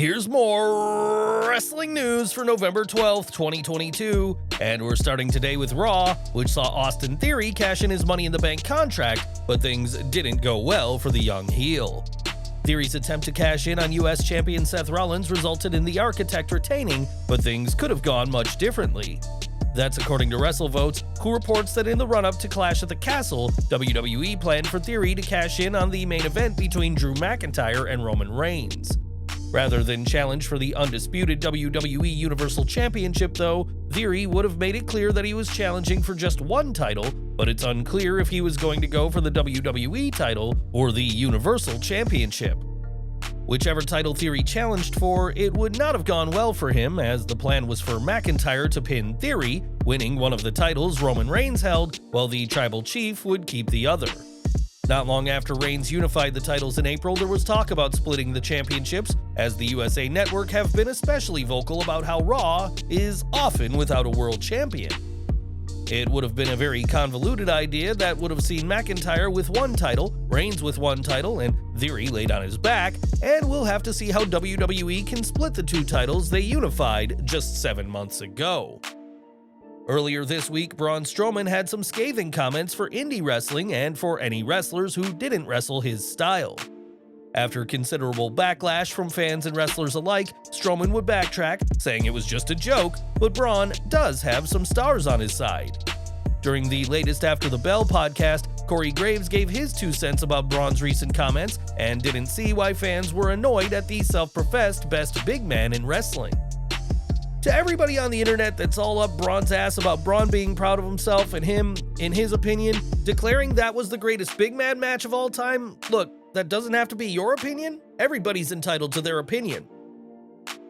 Here's more wrestling news for November 12th, 2022, and we're starting today with Raw, which saw Austin Theory cash in his Money in the Bank contract, but things didn't go well for the young heel. Theory's attempt to cash in on US champion Seth Rollins resulted in the Architect retaining, but things could have gone much differently. That's according to WrestleVotes, who reports that in the run-up to Clash at the Castle, WWE planned for Theory to cash in on the main event between Drew McIntyre and Roman Reigns. Rather than challenge for the undisputed WWE Universal Championship, though, Theory would have made it clear that he was challenging for just one title, but it's unclear if he was going to go for the WWE title or the Universal Championship. Whichever title Theory challenged for, it would not have gone well for him, as the plan was for McIntyre to pin Theory, winning one of the titles Roman Reigns held, while the Tribal Chief would keep the other. Not long after Reigns unified the titles in April, there was talk about splitting the championships, as the USA Network have been especially vocal about how Raw is often without a world champion. It would have been a very convoluted idea that would have seen McIntyre with one title, Reigns with one title, and Theory laid on his back, and we'll have to see how WWE can split the two titles they unified just 7 months ago. Earlier this week, Braun Strowman had some scathing comments for indie wrestling and for any wrestlers who didn't wrestle his style. After considerable backlash from fans and wrestlers alike, Strowman would backtrack, saying it was just a joke, but Braun does have some stars on his side. During the latest After the Bell podcast, Corey Graves gave his 2 cents about Braun's recent comments and didn't see why fans were annoyed at the self-professed best big man in wrestling. To everybody on the internet that's all up Braun's ass about Braun being proud of himself and him, in his opinion, declaring that was the greatest big man match of all time, look, that doesn't have to be your opinion. Everybody's entitled to their opinion.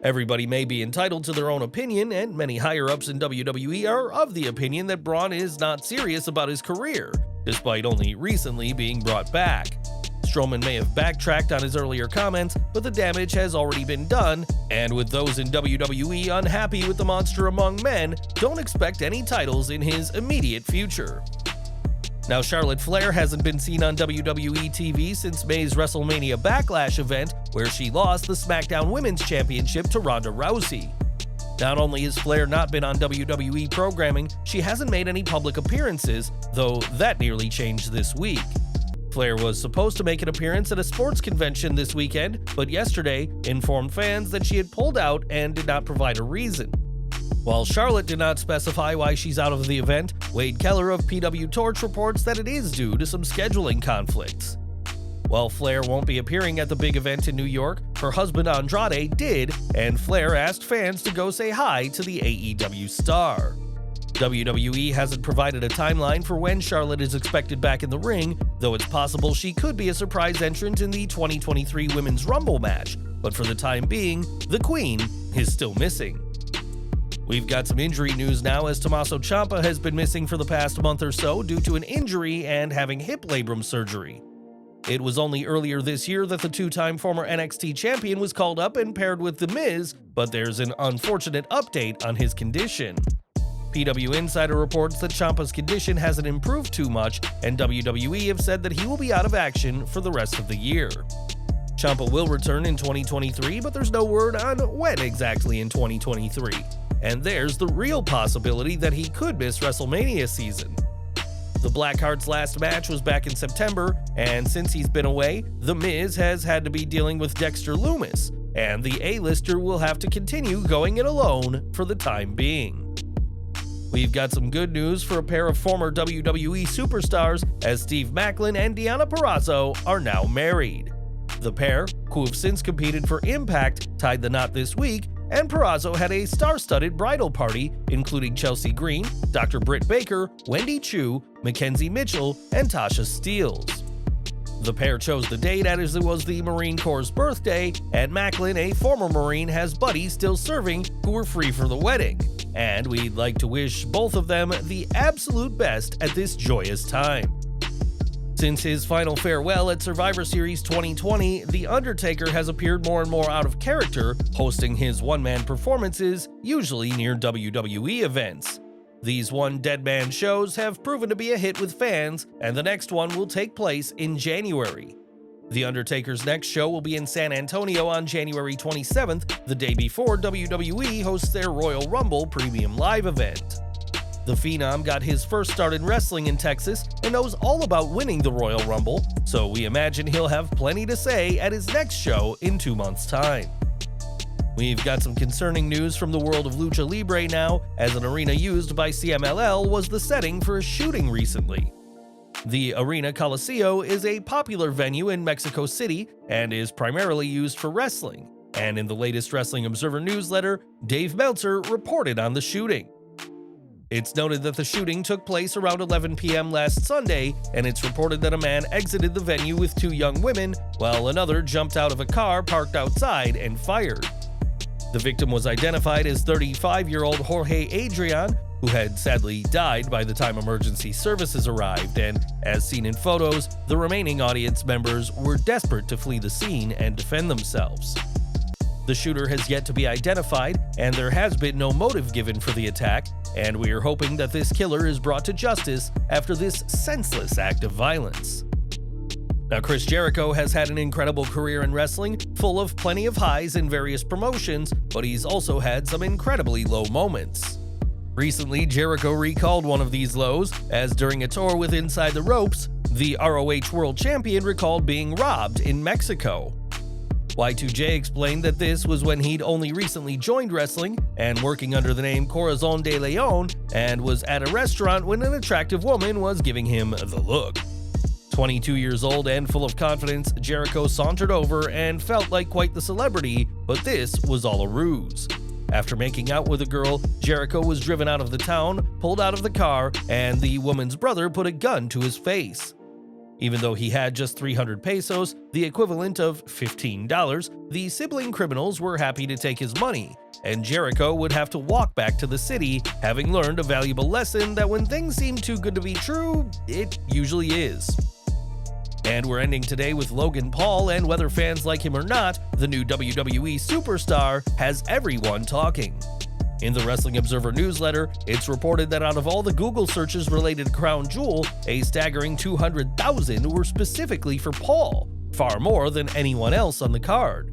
Everybody may be entitled to their own opinion, and many higher-ups in WWE are of the opinion that Braun is not serious about his career, despite only recently being brought back. Strowman may have backtracked on his earlier comments, but the damage has already been done, and with those in WWE unhappy with the monster among men, don't expect any titles in his immediate future. Now, Charlotte Flair hasn't been seen on WWE TV since May's WrestleMania Backlash event, where she lost the SmackDown Women's Championship to Ronda Rousey. Not only has Flair not been on WWE programming, she hasn't made any public appearances, though that nearly changed this week. Flair was supposed to make an appearance at a sports convention this weekend, but yesterday informed fans that she had pulled out and did not provide a reason. While Charlotte did not specify why she's out of the event, Wade Keller of PW Torch reports that it is due to some scheduling conflicts. While Flair won't be appearing at the big event in New York, her husband Andrade did, and Flair asked fans to go say hi to the AEW star. WWE hasn't provided a timeline for when Charlotte is expected back in the ring, though it's possible she could be a surprise entrant in the 2023 Women's Rumble match, but for the time being, the Queen is still missing. We've got some injury news now, as Tommaso Ciampa has been missing for the past month or so due to an injury and having hip labrum surgery. It was only earlier this year that the 2-time former NXT champion was called up and paired with The Miz, but there's an unfortunate update on his condition. PW Insider reports that Ciampa's condition hasn't improved too much, and WWE have said that he will be out of action for the rest of the year. Ciampa will return in 2023, but there's no word on when exactly in 2023. And there's the real possibility that he could miss WrestleMania season. The Blackheart's last match was back in September, and since he's been away, The Miz has had to be dealing with Dexter Lumis, and the A-lister will have to continue going it alone for the time being. We've got some good news for a pair of former WWE superstars, as Steve Maclin and Deonna Purrazzo are now married. The pair, who have since competed for Impact, tied the knot this week, and Purrazzo had a star-studded bridal party, including Chelsea Green, Dr. Britt Baker, Wendy Chu, Mackenzie Mitchell, and Tasha Steelz. The pair chose the date as it was the Marine Corps' birthday, and Maclin, a former Marine, has buddies still serving who were free for the wedding. And we'd like to wish both of them the absolute best at this joyous time. Since his final farewell at Survivor Series 2020, The Undertaker has appeared more and more out of character, hosting his one-man performances, usually near WWE events. These one-dead-man shows have proven to be a hit with fans, and the next one will take place in January. The Undertaker's next show will be in San Antonio on January 27th, the day before WWE hosts their Royal Rumble Premium Live event. The Phenom got his first start in wrestling in Texas and knows all about winning the Royal Rumble, so we imagine he'll have plenty to say at his next show in 2 months' time. We've got some concerning news from the world of Lucha Libre now, as an arena used by CMLL was the setting for a shooting recently. The arena Coliseo is a popular venue in Mexico City and is primarily used for wrestling, and in the latest Wrestling Observer newsletter, Dave Meltzer reported on the shooting. It's noted that the shooting took place around 11 p.m. last Sunday, and it's reported that a man exited the venue with 2 young women, while another jumped out of a car parked outside and fired. The victim was identified as 35-year-old Jorge Adrian, who had sadly died by the time emergency services arrived, and as seen in photos, the remaining audience members were desperate to flee the scene and defend themselves. The shooter has yet to be identified, and there has been no motive given for the attack, and we are hoping that this killer is brought to justice after this senseless act of violence. Now, Chris Jericho has had an incredible career in wrestling, full of plenty of highs in various promotions, but he's also had some incredibly low moments. Recently, Jericho recalled one of these lows, as during a tour with Inside the Ropes, the ROH World Champion recalled being robbed in Mexico. Y2J explained that this was when he'd only recently joined wrestling and working under the name Corazon de Leon, and was at a restaurant when an attractive woman was giving him the look. 22 years old and full of confidence, Jericho sauntered over and felt like quite the celebrity, but this was all a ruse. After making out with a girl, Jericho was driven out of the town, pulled out of the car, and the woman's brother put a gun to his face. Even though he had just 300 pesos, the equivalent of $15, the sibling criminals were happy to take his money, and Jericho would have to walk back to the city, having learned a valuable lesson that when things seem too good to be true, it usually is. And we're ending today with Logan Paul, and whether fans like him or not, the new WWE superstar has everyone talking. In the Wrestling Observer newsletter, it's reported that out of all the Google searches related to Crown Jewel, a staggering 200,000 were specifically for Paul, far more than anyone else on the card.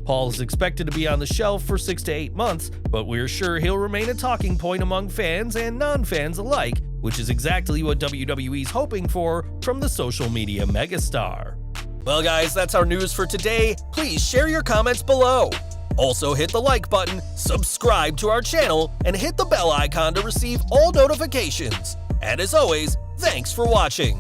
Paul is expected to be on the shelf for 6 to 8 months, but we're sure he'll remain a talking point among fans and non-fans alike, which is exactly what WWE's hoping for from the social media megastar. Well guys, that's our news for today. Please share your comments below. Also hit the like button, subscribe to our channel, and hit the bell icon to receive all notifications. And as always, thanks for watching.